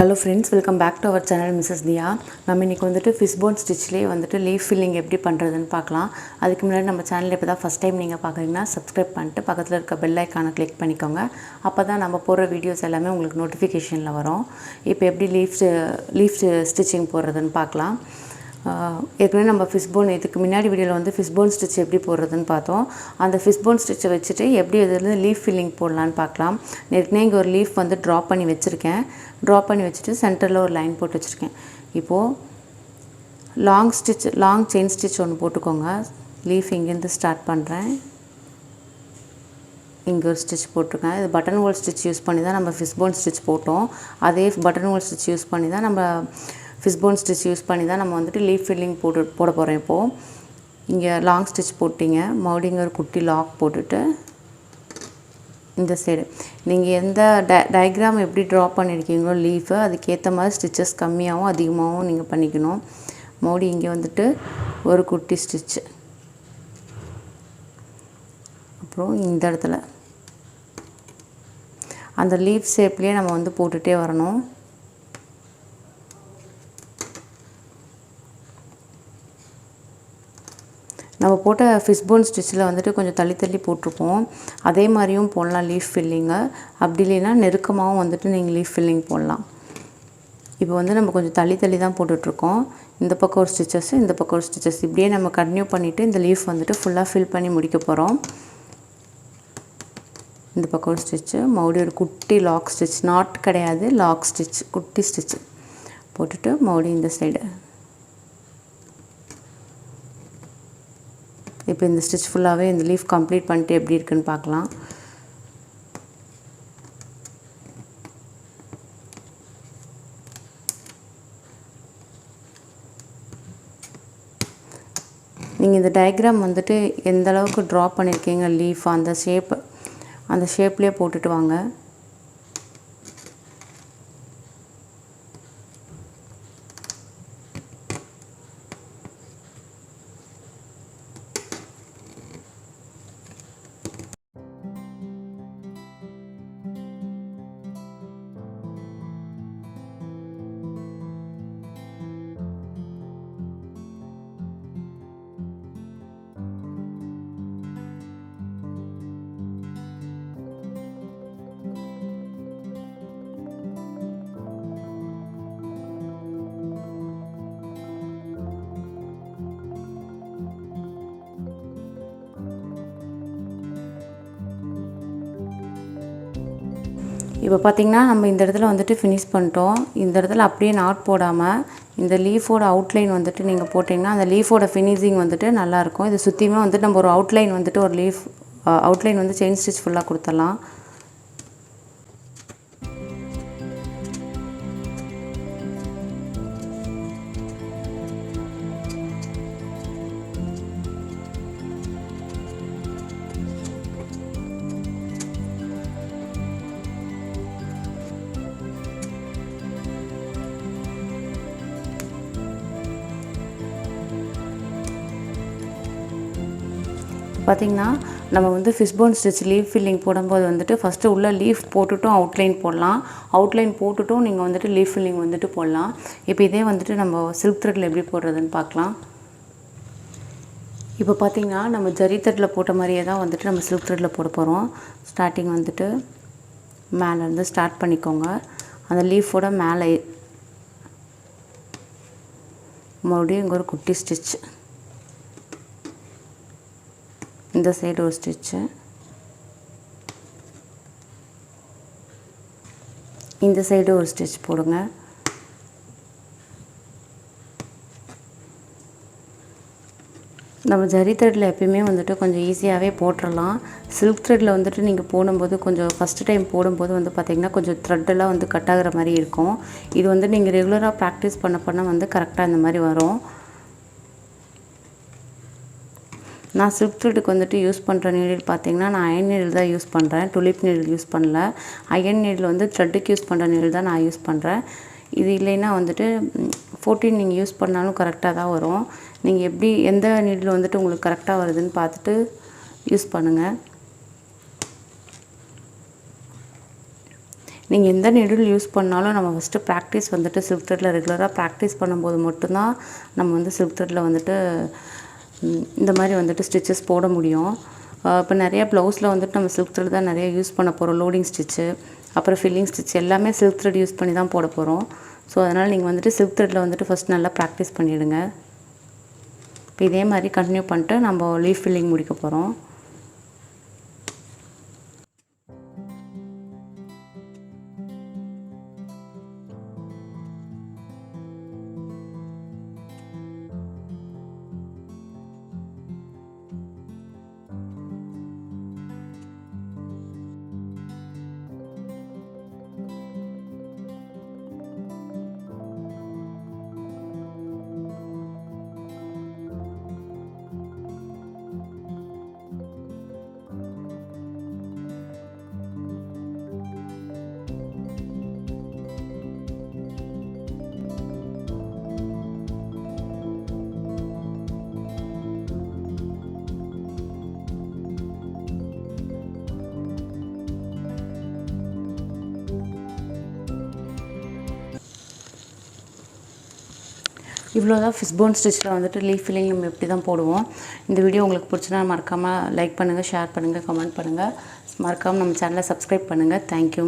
Hello friends, welcome back to our channel Mrs. Diya. நம்ம இன்னைக்கு வந்துட்டு fishbone stitchலயே வந்துட்டு leaf filling எப்படி பண்றதுன்னு பார்க்கலாம். அதுக்கு முன்னாடி நம்ம சேனலை இப்பதான் first time நீங்க பார்க்கறீங்கன்னா subscribe பண்ணிட்டு பக்கத்துல இருக்க bell icon-ஐ click பண்ணிக்கோங்க. அப்பதான் நம்ம போடுற வீடியோஸ் எல்லாமே உங்களுக்கு நோட்டிஃபிகேஷன்ல வரும். இப்போ எப்படி leaf stitching போடுறதுன்னு பார்க்கலாம். ஏற்கனவே நம்ம fishbone இதுக்கு முன்னாடி வீடியோல வந்து fishbone stitch எப்படி போடுறதுன்னு பார்த்தோம். அந்த fishbone stitch வச்சிட்டு எப்படி அதில leaf filling போடலாம்னு பார்க்கலாம். ஏற்கனவே இங்க ஒரு leaf வந்து draw பண்ணி வச்சிருக்கேன். draw பண்ணி வச்சிட்டு சென்டர்ல ஒரு லைன் போட்டு வச்சிருக்கேன். இப்போ long chain stitch ஒன்னு போட்டுக்கோங்க. leaf இங்க இருந்து ஸ்டார்ட் பண்றேன். இங்க ஒரு ஸ்டிட்ச் போட்டுருக்கேன். இது பட்டன் ஹோல் ஸ்டிட்ச் யூஸ் பண்ணி தான் நம்ம fishbone stitch போட்டோம். அதே பட்டன் ஹோல் ஸ்டிட்ச் யூஸ் பண்ணி தான் நம்ம fishbone stitch யூஸ் பண்ணி தான் நம்ம வந்துட்டு leaf filling போட போறோம் இப்போ. இங்க லாங் ஸ்டிட்ச் போட்டீங்க. மறுபடியும் ஒரு குட்டி லாக் போட்டுட்டு இந்த சைடு நீங்க எந்த டயகிராம் எப்படி டிரா பண்ணிருக்கீங்களோ லீஃப் அதுக்கு ஏத்த மாதிரி ஸ்டிச்சஸ் கம்மியாவும் அதிகமாவும் நீங்க பண்ணிக்கணும். மறுபடியும் இங்க வந்துட்டு ஒரு குட்டி ஸ்டிட்ச். அப்புறம் இந்த இடத்துல அந்த லீஃப் ஷேப்லயே நம்ம வந்து போட்டுட்டே வரணும். நம்ம போட்ட fishbone stitchல வந்துட்டு கொஞ்சம் தள்ளி போட்டுருப்போம். அதே மாதிரியும் போடலாம் leaf filling. அப்படி இல்லைனா நெருக்கமாவும் வந்துட்டு நீங்க leaf filling போடலாம். இப்போ வந்து நம்ம கொஞ்சம் தள்ளி தான் போட்டுட்டு இருக்கோம். இந்த பக்கம் ஒரு ஸ்டிச்சஸ், இந்த பக்கம் ஒரு ஸ்டிச்சஸ். இப்படியே நம்ம கண்டினியூ பண்ணிட்டு இந்த leaf வந்துட்டு ஃபுல்லா fill பண்ணி முடிக்க போறோம். இந்த பக்கம் ஒரு ஸ்டிட்ச், மறுபடியும் ஒரு குட்டி லாக் ஸ்டிட்ச், நாட் கிடையாது, லாக் ஸ்டிட்ச், குட்டி ஸ்டிட்ச் போட்டுட்டு மறுபடியும் இந்த சைடு. இப்போ இந்த ஸ்டிட்ச் ஃபுல்லாவே இந்த லீஃப் கம்ப்ளீட் பண்ணிட்டு எப்படி இருக்குன்னு பார்க்கலாம். நீங்க இந்த டயகிராம் வந்துட்டு எந்த அளவுக்கு டிரா பண்ணிருக்கீங்க லீஃப் அந்த ஷேப்லயே போட்டுட்டு வாங்க. இப்போ பாத்தீங்கன்னா நம்ம இந்த இடத்துல வந்துட்டு finish பண்ணிட்டோம். இந்த இடத்துல அப்படியே நாட் போடாம இந்த லீஃபோட அவுட்லைன் வந்துட்டு நீங்க போட்டீங்கன்னா அந்த லீஃபோட ஃபினிஷிங் வந்துட்டு நல்லா இருக்கும். இது சுத்தியுமே வந்துட்டு நம்ம ஒரு அவுட்லைன் வந்துட்டு ஒரு லீஃப் அவுட்லைன் வந்து செயின் ஸ்டிட்ச் ஃபுல்லா கொடுத்தறலாம். பாத்தீங்கன்னா நம்ம வந்து fishbone stitch leaf filling போடும்போது வந்துட்டு ஃபர்ஸ்ட் உள்ள லீஃப் போட்டுட்டும் அவுட்லைன் போடலாம். அவுட்லைன் போட்டுட்டும் நீங்க வந்துட்டு leaf filling வந்துட்டு போடலாம். இப்போ இதே வந்துட்டு நம்ம silk threadல எப்படி போடுறதுன்னு பார்க்கலாம். இப்போ பாத்தீங்கன்னா நம்ம ஜரி threadல போட்ட மாதிரியே தான் வந்துட்டு நம்ம silk threadல போட போறோம். ஸ்டார்டிங் வந்துட்டு மேல இருந்து ஸ்டார்ட் பண்ணிக்கோங்க. அந்த லீஃபோட மேல மறுபடியும் இங்க ஒரு குட்டி ஸ்டிட்ச். இந்த சைடு ஒரு ஸ்டிட்ச், இந்த சைடு ஒரு ஸ்டிட்ச் போடுங்க. நம்ம ஜரி threadல எப்பவுமே வந்துட்டு கொஞ்சம் ஈஸியாவே போட்றலாம். silk threadல வந்துட்டு நீங்க போடும்போது கொஞ்சம் ஃபர்ஸ்ட் டைம் போடும்போது வந்து பாத்தீங்கன்னா கொஞ்சம் thread எல்லாம் வந்து கட் ஆகுற மாதிரி இருக்கும். இது வந்து நீங்க ரெகுலரா பிராக்டீஸ் பண்ண வந்து கரெக்ட்டா இந்த மாதிரி வரும். நான் silk threadக்கு வந்துட்டு யூஸ் பண்ற நீடில் பாத்தீங்கன்னா நான் அயன் நீடில் தான் யூஸ் பண்றேன். tulip நீடில் யூஸ் பண்ணல. அயன் நீடில் வந்து threadக்கு யூஸ் பண்ற நீடில் தான் நான் யூஸ் பண்றேன். இது இல்லைனா வந்துட்டு 14 நீங்க யூஸ் பண்ணாலும் கரெக்ட்டா தான் வரும். நீங்க எப்படி எந்த நீடில் வந்துட்டு உங்களுக்கு கரெக்ட்டா வருதுன்னு பார்த்துட்டு யூஸ் பண்ணுங்க. நீங்கள் எந்த நீடில் யூஸ் பண்ணாலும் நம்ம ஃபஸ்ட்டு ப்ராக்டிஸ் வந்துட்டு சில்க் த்ரெட்டில் ரெகுலராக ப்ராக்டிஸ் பண்ணும்போது மட்டும்தான் நம்ம வந்து சில்க் த்ரெட்டில் வந்துட்டு இந்த மாதிரி வந்துட்டு ஸ்டிச்சஸ் போட முடியும். இப்போ நிறைய ப்ளவுஸில் வந்துட்டு நம்ம சில்க் த்ரெட் தான் நிறைய யூஸ் பண்ண போகிறோம். லோடிங் ஸ்டிச்சு அப்புறம் ஃபில்லிங் ஸ்டிச் எல்லாமே சில்க் த்ரெட் யூஸ் பண்ணி தான் போட போகிறோம். ஸோ அதனால் நீங்கள் வந்துட்டு சில்க் த்ரெட்டில் வந்துட்டு ஃபஸ்ட் நல்லா ப்ராக்டிஸ் பண்ணிவிடுங்க. இப்போ இதே மாதிரி கண்டினியூ பண்ணிட்டு நம்ம லீஃப் ஃபில்லிங் முடிக்க போகிறோம். இவ்வளோ தான் ஃபிஷ்போன் ஸ்டிச்சில் வந்துட்டு லீஃப் ஃபில்லிங் நம்ம எப்படி தான் போடுவோம். இந்த வீடியோ உங்களுக்கு பிடிச்சினா மறக்காமல் லைக் பண்ணுங்கள், ஷேர் பண்ணுங்கள், கமெண்ட் பண்ணுங்கள். மறக்காமல் நம்ம சேனலை சப்ஸ்கிரைப் பண்ணுங்கள். தேங்க்யூ.